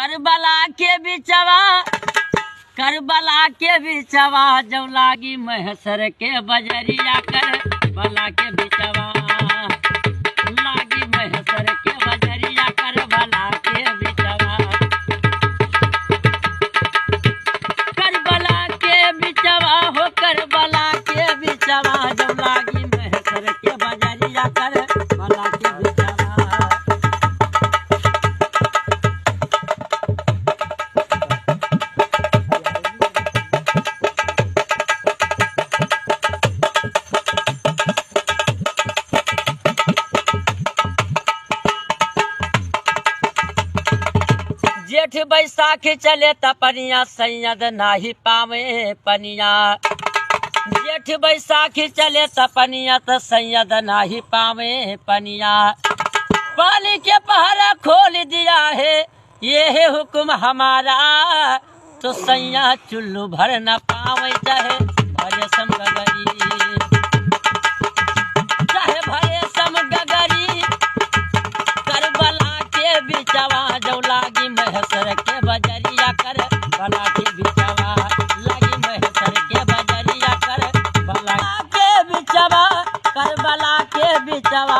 करबला के बिचवा, करबला के बिचवा, जब लागी महसर के बजरिया, करबला के बिचवा लागी महसर के बजरिया, करबला के बिचवा, करबला के बिचवा हो, करबला के बिचवा, जब लागी महसर के बजरिया, करबला के बिचवा। जेठ बैसाख चले तपनिया, सैयद नाही पावे पनिया। जेठ बैसाख चले तपनिया, तो सैयद नाही पावे पनिया। पानी के पहरा खोल दिया है, ये है हुक्म हमारा, तो सैया चुल्लू भर न पावे, चाहे भरे सम गगरी, चाहे भरे सम गगरी। करबला के बिचवा, जब लागी महसर के बजरिया, करबला के बिचवा लागी महसर के बजरिया, करबला के बिचवा, करबला के बिचवा।